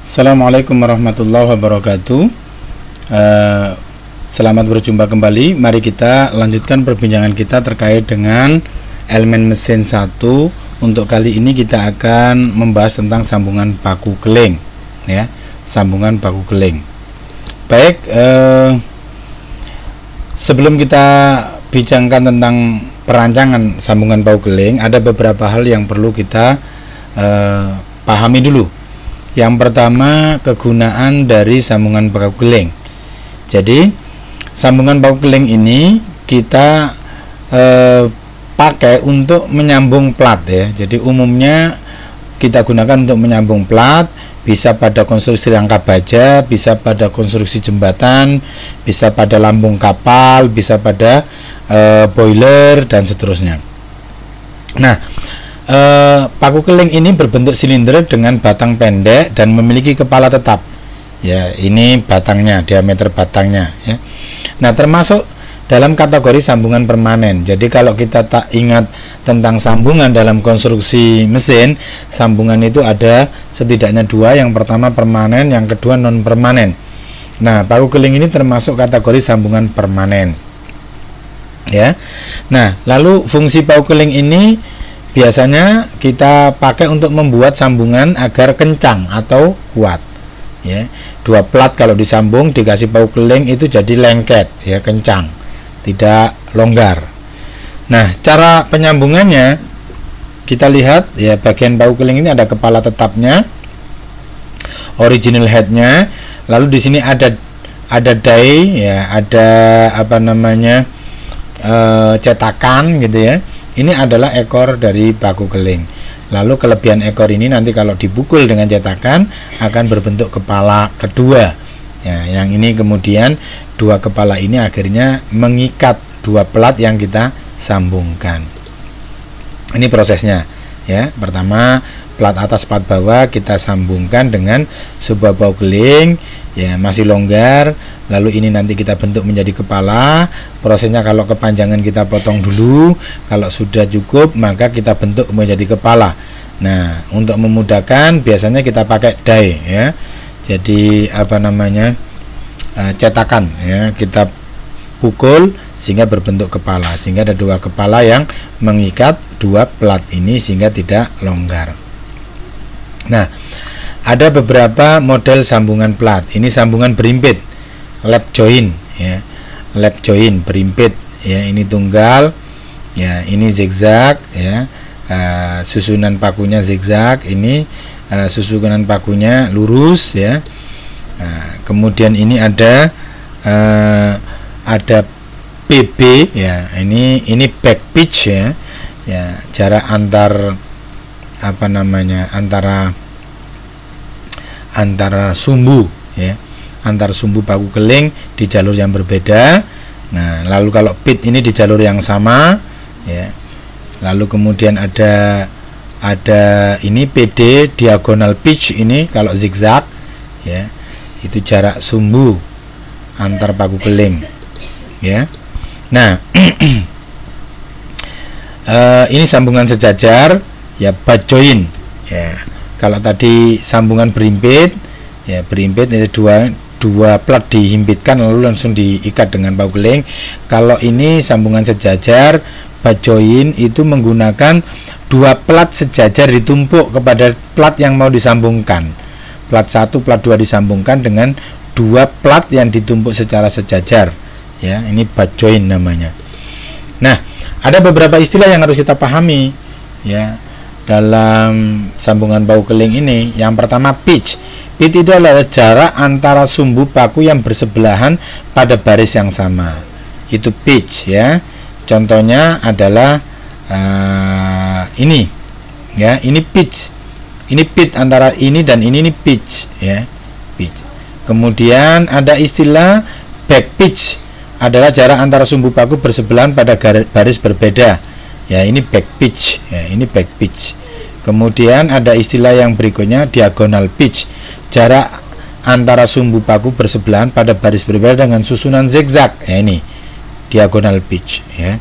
Assalamualaikum warahmatullahi wabarakatuh. Selamat berjumpa kembali. Mari kita lanjutkan perbincangan kita terkait dengan elemen mesin 1. Untuk kali ini kita akan membahas tentang sambungan baku keling, ya, sambungan baku keling. Baik, sebelum kita bincangkan tentang perancangan sambungan baku keling, ada beberapa hal yang perlu kita pahami dulu. Yang pertama, kegunaan dari sambungan baku keling. Jadi sambungan baku keling ini kita pakai untuk menyambung plat, ya. Jadi umumnya kita gunakan untuk menyambung plat, bisa pada konstruksi rangka baja, bisa pada konstruksi jembatan, bisa pada lambung kapal, bisa pada boiler dan seterusnya. Nah, paku keling ini berbentuk silinder dengan batang pendek dan memiliki kepala tetap. Ya, ini batangnya, diameter batangnya, ya. Nah, termasuk dalam kategori sambungan permanen. Jadi kalau kita tak ingat tentang sambungan dalam konstruksi mesin, sambungan itu ada setidaknya dua. Yang pertama permanen, yang kedua non permanen. Nah, paku keling ini termasuk kategori sambungan permanen, ya. Nah, lalu fungsi paku keling ini biasanya kita pakai untuk membuat sambungan agar kencang atau kuat, ya. Dua plat kalau disambung dikasih paku keling itu jadi lengket, ya, kencang, tidak longgar. Nah, cara penyambungannya kita lihat, ya. Bagian paku keling ini ada kepala tetapnya, original headnya, lalu di sini ada die, ya, ada cetakan gitu, ya. Ini adalah ekor dari paku keling. Lalu kelebihan ekor ini nanti kalau dipukul dengan cetakan akan berbentuk kepala kedua, ya. Yang ini kemudian dua kepala ini akhirnya mengikat dua plat yang kita sambungkan. Ini prosesnya, ya. Pertama, plat atas plat bawah kita sambungkan dengan sebuah paku keling, ya, masih longgar. Lalu ini nanti kita bentuk menjadi kepala. Prosesnya kalau kepanjangan kita potong dulu, kalau sudah cukup maka kita bentuk menjadi kepala. Nah, untuk memudahkan biasanya kita pakai die, ya. Jadi cetakan, ya, kita pukul sehingga berbentuk kepala, sehingga ada dua kepala yang mengikat dua plat ini sehingga tidak longgar. Nah, ada beberapa model sambungan plat. Ini sambungan berimpit, lap join, ya, lap join berimpit, ya. Ini tunggal, ya, ini zigzag, ya. Susunan pakunya zigzag, ini susunan pakunya lurus, ya. Kemudian ini ada PB, ya. Ini back pitch, ya. Ya, jarak antara sumbu, ya, antar sumbu paku keling di jalur yang berbeda. Nah, lalu kalau pit ini di jalur yang sama, ya. Lalu kemudian ada ini PD diagonal pitch, ini kalau zigzag, ya, itu jarak sumbu antar paku keling, ya. Nah, ini sambungan sejajar, ya, butt join, ya. Kalau tadi sambungan berimpit, ya, berimpit itu dua plat dihimpitkan lalu langsung diikat dengan paku keling. Kalau ini sambungan sejajar, butt join, itu menggunakan dua plat sejajar ditumpuk kepada plat yang mau disambungkan. Plat 1, plat 2 disambungkan dengan dua plat yang ditumpuk secara sejajar, ya. Ini butt join namanya. Nah, ada beberapa istilah yang harus kita pahami, ya, dalam sambungan paku keling ini. Yang pertama pitch. Pitch itu adalah jarak antara sumbu paku yang bersebelahan pada baris yang sama. Itu pitch, ya. Contohnya adalah ini, ya. Ini pitch. Ini pitch antara ini dan ini pitch, ya. Pitch. Kemudian ada istilah back pitch. Adalah jarak antara sumbu paku bersebelahan pada baris berbeda. Ya, ini back pitch, ya, ini back pitch. Kemudian ada istilah yang berikutnya diagonal pitch. Jarak antara sumbu paku bersebelahan pada baris berbeda dengan susunan zigzag. Ya, ini diagonal pitch, ya.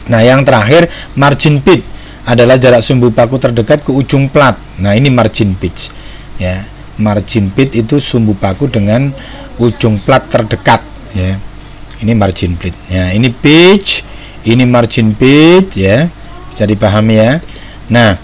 Nah, yang terakhir margin pitch adalah jarak sumbu paku terdekat ke ujung plat. Nah, ini margin pitch, ya. Margin pitch itu sumbu paku dengan ujung plat terdekat, ya. Ini margin pitch. Ya, ini pitch, ini margin pitch, ya. Bisa dipahami ya. Nah,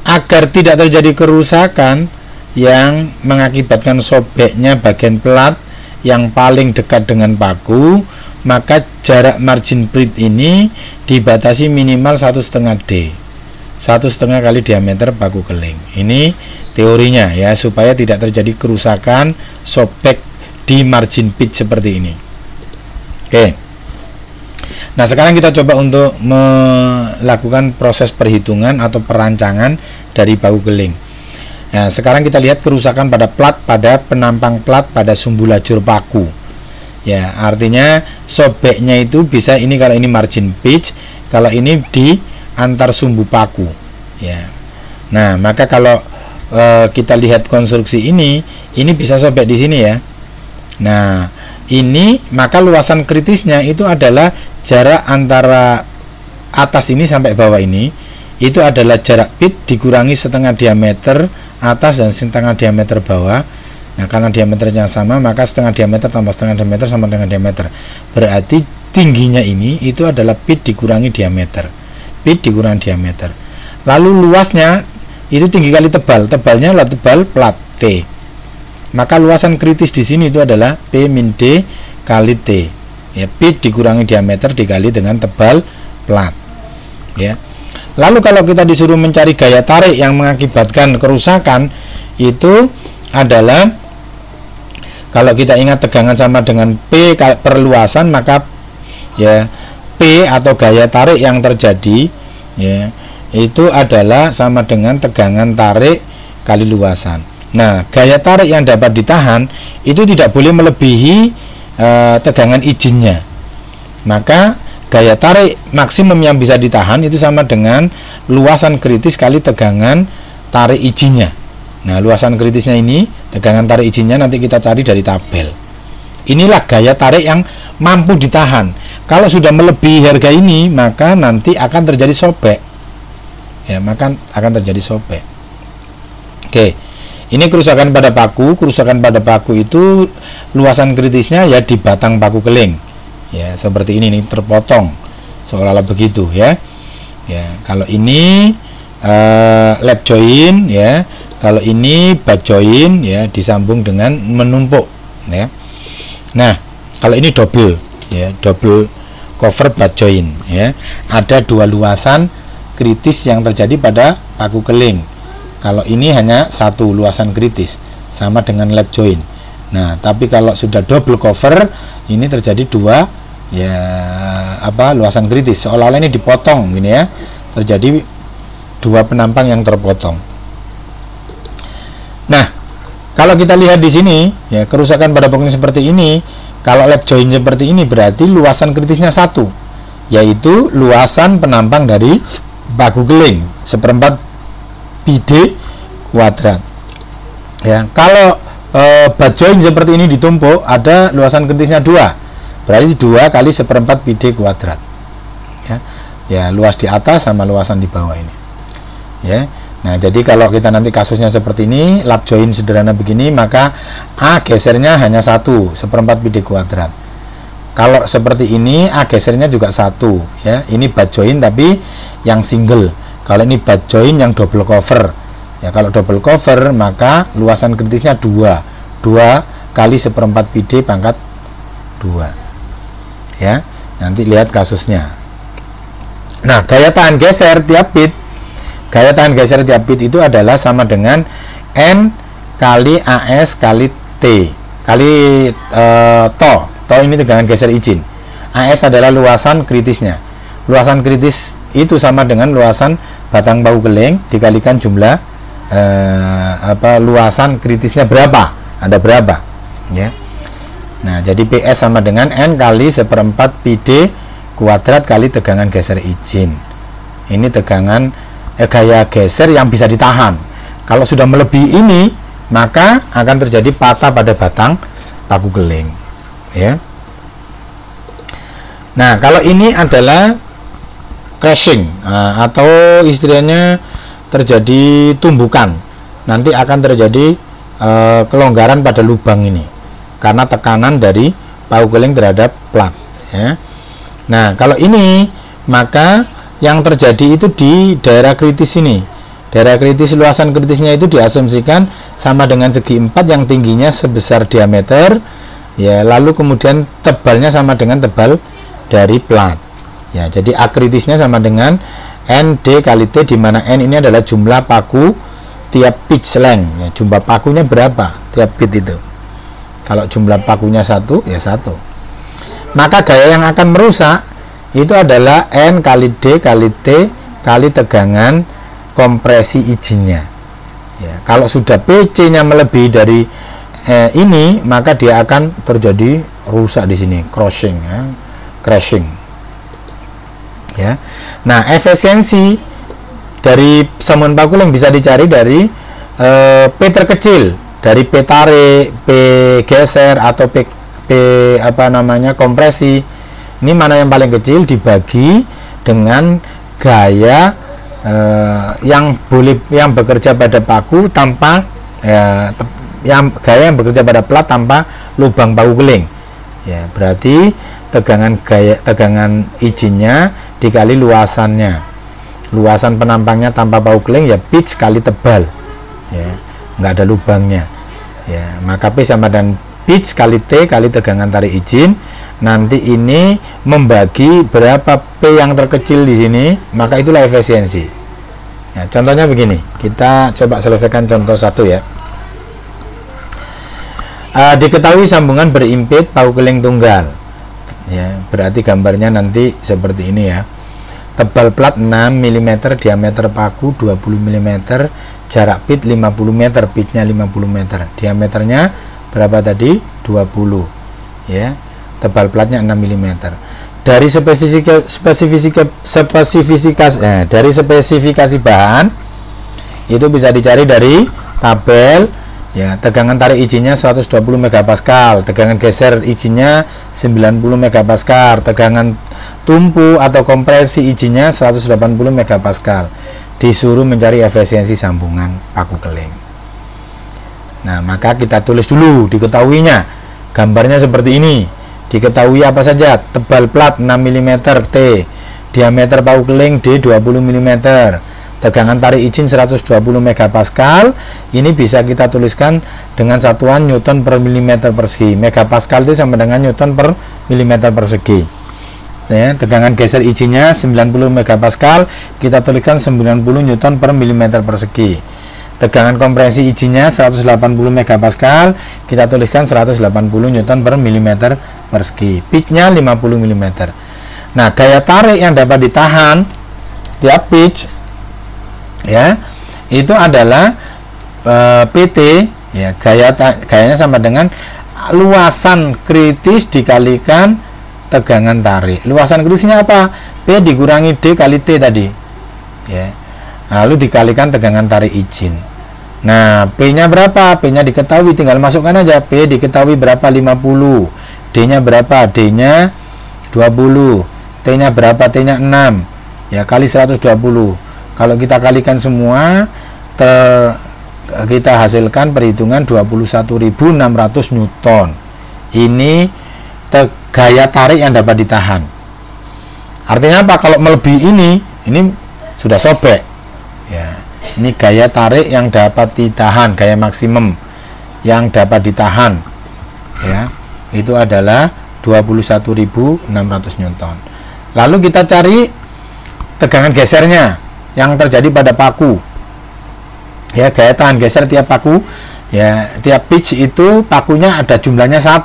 agar tidak terjadi kerusakan yang mengakibatkan sobeknya bagian plat yang paling dekat dengan paku, maka jarak margin pitch ini dibatasi minimal 1,5 D, 1,5 kali diameter paku keling. Ini teorinya ya, supaya tidak terjadi kerusakan sobek di margin pitch seperti ini. Oke. Nah, sekarang kita coba untuk melakukan proses perhitungan atau perancangan dari paku keling. Nah, sekarang kita lihat kerusakan pada plat, pada penampang plat pada sumbu lajur paku. Ya, artinya sobeknya itu bisa ini, kalau ini margin pitch, kalau ini di antar sumbu paku. Ya. Nah, maka kalau kita lihat konstruksi ini bisa sobek di sini ya. Nah, ini maka luasan kritisnya itu adalah jarak antara atas ini sampai bawah ini, itu adalah jarak pitch dikurangi setengah diameter atas dan setengah diameter bawah. Nah, karena diameternya sama, maka setengah diameter tambah setengah diameter sama dengan diameter. Berarti tingginya ini itu adalah pitch dikurangi diameter. Pitch dikurangi diameter. Lalu luasnya itu tinggi kali tebal. Tebalnya adalah tebal plat T. Maka luasan kritis di sini itu adalah P min D kali T. Ya, pitch dikurangi diameter dikali dengan tebal plat. Ya. Lalu kalau kita disuruh mencari gaya tarik yang mengakibatkan kerusakan, itu adalah, kalau kita ingat tegangan sama dengan P per luasan, maka ya P atau gaya tarik yang terjadi ya itu adalah sama dengan tegangan tarik kali luasan. Nah, gaya tarik yang dapat ditahan itu tidak boleh melebihi tegangan izinnya. Maka gaya tarik maksimum yang bisa ditahan itu sama dengan luasan kritis kali tegangan tarik izinnya. Nah, luasan kritisnya ini, tegangan tarik izinnya nanti kita cari dari tabel. Inilah gaya tarik yang mampu ditahan. Kalau sudah melebihi harga ini, maka nanti akan terjadi sobek. Ya, maka akan terjadi sobek. Oke. Ini kerusakan pada paku. Kerusakan pada paku itu luasan kritisnya ya di batang paku keling. Ya, seperti ini nih, terpotong. Seolah-olah begitu ya. Ya, kalau ini lap joint ya. Kalau ini butt joint ya, disambung dengan menumpuk ya. Nah, kalau ini double ya, double cover butt joint ya. Ada dua luasan kritis yang terjadi pada paku keling. Kalau ini hanya satu luasan kritis, sama dengan lap joint. Nah, tapi kalau sudah double cover, ini terjadi dua ya luasan kritis. Seolah-olah ini dipotong gini ya. Terjadi dua penampang yang terpotong. Nah, kalau kita lihat di sini ya, kerusakan pada paku seperti ini, kalau lap joint seperti ini berarti luasan kritisnya satu, yaitu luasan penampang dari paku keling 1/4 PD kuadrat. Ya, kalau butt joint seperti ini ditumpuk, ada luasan kritisnya 2, berarti 2 kali 1/4 PD kuadrat. Ya, ya, luas di atas sama luasan di bawah ini. Ya. Nah, jadi kalau kita nanti kasusnya seperti ini, lap joint sederhana begini, maka A gesernya hanya 1, 1/4 PD kuadrat. Kalau seperti ini, A gesernya juga 1 ya. Ini butt joint tapi yang single. Kalau ini butt joint yang double cover. Ya, kalau double cover maka luasan kritisnya 2 kali 1/4 PD pangkat 2. Ya. Nanti lihat kasusnya. Nah, gaya tahan geser tiap pitch. Gaya tahan geser tiap pitch itu adalah sama dengan N kali AS kali T kali TO. TO ini tegangan geser izin. AS adalah luasan kritisnya. Luasan kritis itu sama dengan luasan batang paku keling dikalikan jumlah luasan kritisnya berapa, ada berapa ya. Nah, jadi PS sama dengan N kali 1/4 PD kuadrat kali tegangan geser izin. Ini tegangan gaya geser yang bisa ditahan. Kalau sudah melebihi ini, maka akan terjadi patah pada batang paku keling ya. Nah, kalau ini adalah crashing atau istilahnya terjadi tumbukan, nanti akan terjadi kelonggaran pada lubang ini karena tekanan dari paku keling terhadap plat ya. Nah kalau ini maka yang terjadi itu di daerah kritis ini. Daerah kritis, luasan kritisnya itu diasumsikan sama dengan segi 4 yang tingginya sebesar diameter ya, lalu kemudian tebalnya sama dengan tebal dari plat ya. Jadi A kritisnya sama dengan N D kali T, di mana N ini adalah jumlah paku tiap pitch length ya, jumlah pakunya berapa tiap pit itu. Kalau jumlah pakunya 1 ya 1, maka gaya yang akan merusak itu adalah N kali D kali T kali tegangan kompresi izinnya ya. Kalau sudah PC nya melebihi dari ini, maka dia akan terjadi rusak di sini, crashing ya, crashing ya. Nah efisiensi dari sambungan paku yang bisa dicari dari P terkecil, dari P tarik, P geser atau P apa namanya kompresi. Ini mana yang paling kecil dibagi dengan gaya yang bekerja pada paku tanpa gaya yang bekerja pada plat tanpa lubang paku keling ya. Berarti tegangan izinnya dikali luasannya, luasan penampangnya tanpa paku keling ya pitch kali tebal ya, nggak ada lubangnya ya. Maka P sama dengan pitch kali T kali tegangan tarik izin. Nanti ini membagi berapa P yang terkecil di sini, maka itulah efisiensi. Ya, contohnya begini, kita coba selesaikan contoh 1 ya. Diketahui sambungan berimpit paku keling tunggal. Ya, berarti gambarnya nanti seperti ini ya. Tebal plat 6 mm, diameter paku 20 mm, jarak pit 50 meter, pitnya 50 meter, diameternya berapa tadi? 20 ya. Tebal platnya 6 mm. Dari spesifikasi bahan itu bisa dicari dari tabel ya. Tegangan tarik izinnya 120 MPa, tegangan geser izinnya 90 MPa, tegangan tumpu atau kompresi izinnya 180 MPa. Disuruh mencari efisiensi sambungan paku keling. Nah maka kita tulis dulu diketahuinya, gambarnya seperti ini. Diketahui apa saja? Tebal plat 6 mm T, diameter paku keling D 20 mm, tegangan tarik izin 120 MPa. Ini bisa kita tuliskan dengan satuan Newton per mm persegi. Megapascal itu sama dengan Newton per mm persegi ya. Tegangan geser izinnya 90 MPa, kita tuliskan 90 Newton per mm persegi. Tegangan kompresi izinnya 180 MPa, kita tuliskan 180 Newton per mm persegi. Pitchnya 50 mm. Nah gaya tarik yang dapat ditahan tiap pitch ya itu adalah PT ya, gayanya sama dengan luasan kritis dikalikan tegangan tarik. Luasan kritisnya apa? P dikurangi D kali T tadi ya, lalu dikalikan tegangan tarik izin. Nah P nya berapa? P nya diketahui, tinggal masukkan aja. P diketahui berapa? 50. D nya berapa? D nya 20. T nya berapa? T nya 6 ya, kali 120. Kalau kita kalikan semua kita hasilkan perhitungan 21.600 Newton. Ini gaya tarik yang dapat ditahan. Artinya apa? Kalau melebihi ini sudah sobek ya. Ini gaya tarik yang dapat ditahan, gaya maksimum yang dapat ditahan ya, itu adalah 21.600 Newton. Lalu kita cari tegangan gesernya yang terjadi pada paku ya, gaya tahan geser tiap paku ya, tiap pitch itu pakunya ada jumlahnya 1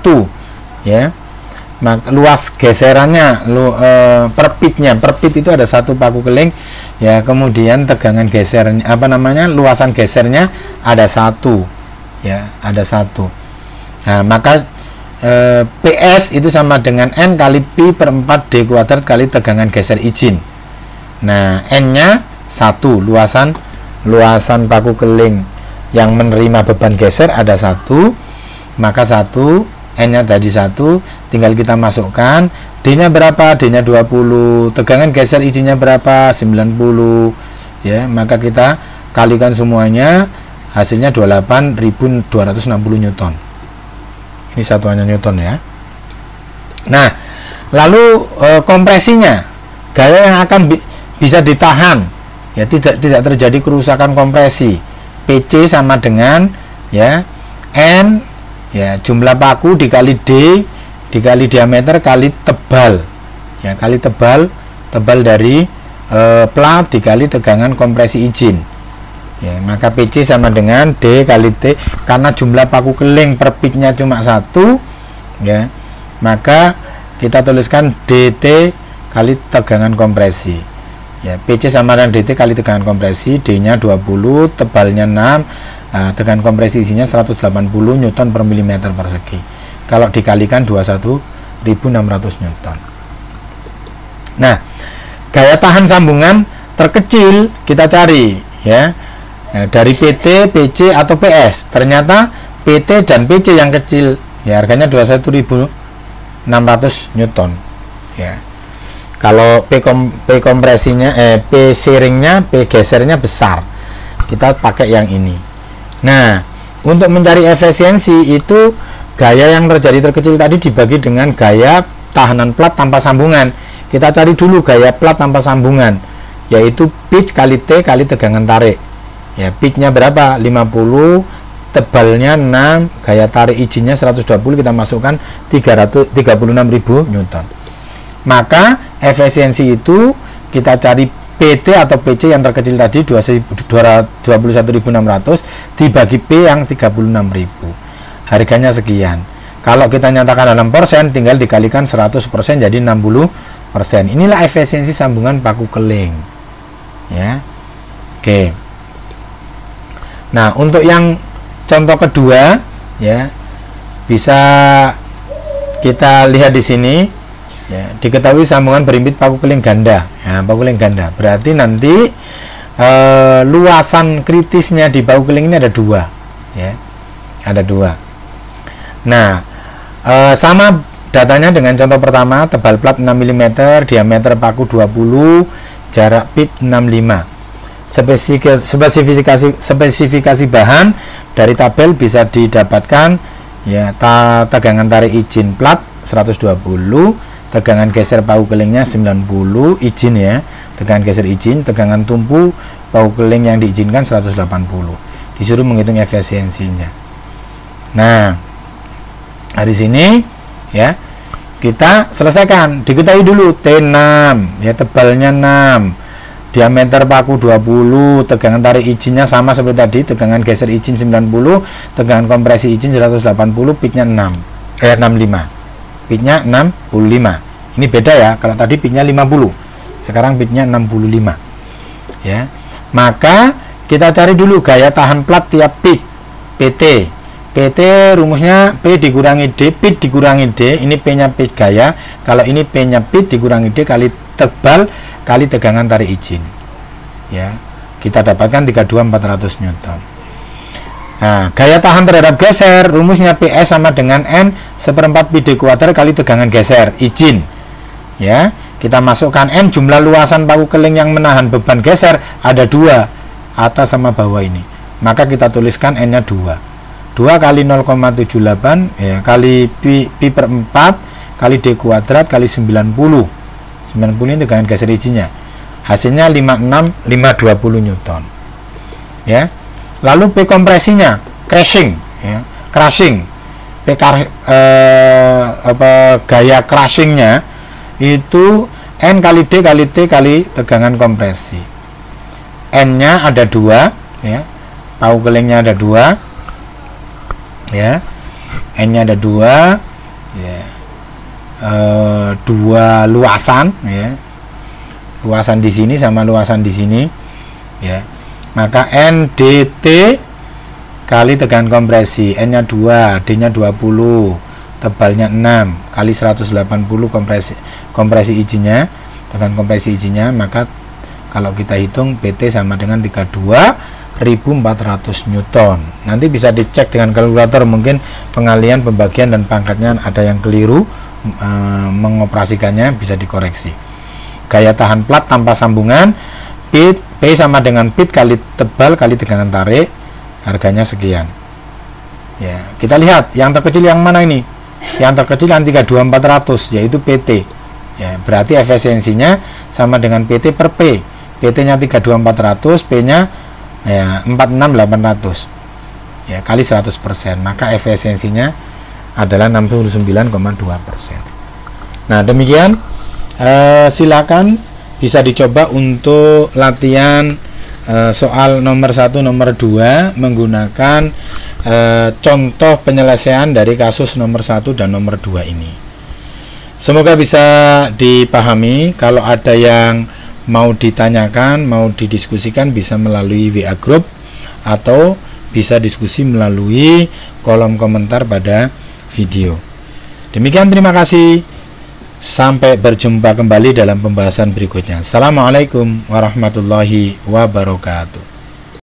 ya. Maka luas geserannya per pitnya, per pit itu ada 1 paku keling ya. Kemudian tegangan gesernya luasan gesernya ada 1 ya, ada 1. Nah maka PS itu sama dengan N kali Pi per 4 D kuadrat kali tegangan geser izin. Nah N nya 1, luasan paku keling yang menerima beban geser ada 1, maka 1, N nya tadi 1, tinggal kita masukkan. D nya berapa? D nya 20, tegangan geser izinnya berapa? 90 ya. Maka kita kalikan semuanya, hasilnya 28.260 Newton. Ini satuannya Newton ya. Nah, lalu kompresinya, gaya yang akan bisa ditahan, ya tidak terjadi kerusakan kompresi. PC sama dengan ya N ya jumlah paku dikali D dikali diameter kali tebal, ya kali tebal dari plat dikali tegangan kompresi izin. Ya, maka PC sama dengan D kali T, karena jumlah paku keling per pitnya cuma 1, ya, maka kita tuliskan DT kali tegangan kompresi. Ya, PC sama dengan DT kali tegangan kompresi, D-nya 20, tebalnya 6, tegangan kompresi isinya 180 Newton per milimeter persegi. Kalau dikalikan 21.600 Newton. Nah, gaya tahan sambungan terkecil kita cari, ya. Dari PT, PC atau PS. Ternyata PT dan PC yang kecil, ya harganya 21.600 Newton. Ya. Kalau P kompresinya, P sharingnya, P gesernya besar, kita pakai yang ini. Nah, untuk mencari efisiensi itu gaya yang terjadi terkecil tadi dibagi dengan gaya tahanan plat tanpa sambungan. Kita cari dulu gaya plat tanpa sambungan, yaitu pitch kali T kali tegangan tarik. Ya, pitchnya berapa? 50, tebalnya 6, gaya tarik izinnya 120, kita masukkan 36.000 Newton. Maka efisiensi itu kita cari PT atau PC yang terkecil tadi 21.600 dibagi P yang 36.000. Harganya sekian. Kalau kita nyatakan dalam persen, tinggal dikalikan 100%, jadi 60%. Inilah efisiensi sambungan paku keling. Ya. Oke. Nah, untuk yang contoh kedua, ya, bisa kita lihat di sini. Ya, diketahui sambungan berimpit paku keling ganda. Ya, paku keling ganda. Berarti nanti luasan kritisnya di paku keling ini ada 2. Ya, ada 2. Nah, sama datanya dengan contoh pertama, tebal plat 6 mm, diameter paku 20, jarak pit 65. Spesifikasi bahan dari tabel bisa didapatkan, ya, tegangan tarik izin plat 120, tegangan geser paku kelingnya 90, izin ya, tegangan geser izin, tegangan tumpu paku keling yang diizinkan 180. Disuruh menghitung efisiensinya. Nah, dari sini ya kita selesaikan. Diketahui dulu T6, ya, tebalnya 6, diameter paku 20, tegangan tarik izinnya sama seperti tadi, tegangan geser izin 90, tegangan kompresi izin 180, pitnya 65. Pitnya 65. Ini beda ya, kalau tadi pitnya 50, sekarang pitnya 65. Ya, maka kita cari dulu gaya tahan plat tiap pit. PT rumusnya P dikurangi D, pit dikurangi D. Ini P nya pit gaya, kalau ini P nya pit dikurangi D kali tebal kali tegangan tarik izin. Ya, kita dapatkan 32.400 Newton. Nah, gaya tahan terhadap geser rumusnya PS sama dengan N seperempat pi D kuadrat kali tegangan geser izin. Ya, kita masukkan N jumlah luasan paku keling yang menahan beban geser ada 2, atas sama bawah ini. Maka kita tuliskan N nya 2 kali 0,78 ya, kali pi per 4 kali D kuadrat kali 90 ini tegangan geser izinnya. Hasilnya 520 Newton. Ya. Lalu P kompresinya, crashing, ya, crushing. Gaya crushingnya itu N kali D kali T kali tegangan kompresi. N-nya ada 2, ya, paku kelingnya ada 2, ya, N-nya ada 2, ya, 2 luasan, ya, luasan di sini sama luasan di sini, ya. Maka N DT kali tegangan kompresi, N nya 2, D nya 20, tebalnya 6 kali 180 kompresi izinnya, tegangan kompresi izinnya. Maka kalau kita hitung PT sama dengan 32.400 Newton. Nanti bisa dicek dengan kalkulator, mungkin pengalian, pembagian dan pangkatnya ada yang keliru, mengoperasikannya bisa dikoreksi. Gaya tahan plat tanpa sambungan, P sama dengan pit kali tebal kali tegangan tarik, harganya sekian. Ya, kita lihat yang terkecil yang mana ini? Yang terkecil yang 32400 yaitu PT. Ya, berarti efisiensinya sama dengan PT per P. PT-nya 32400, P-nya ya 46800. Ya, kali 100%, maka efisiensinya adalah 69,2%. Nah, demikian silakan bisa dicoba untuk latihan soal nomor 1, nomor 2 menggunakan contoh penyelesaian dari kasus nomor 1 dan nomor 2 ini. Semoga bisa dipahami. Kalau ada yang mau ditanyakan, mau didiskusikan, bisa melalui WA Group atau bisa diskusi melalui kolom komentar pada video. Demikian, terima kasih. Sampai berjumpa kembali dalam pembahasan berikutnya. Assalamualaikum warahmatullahi wabarakatuh.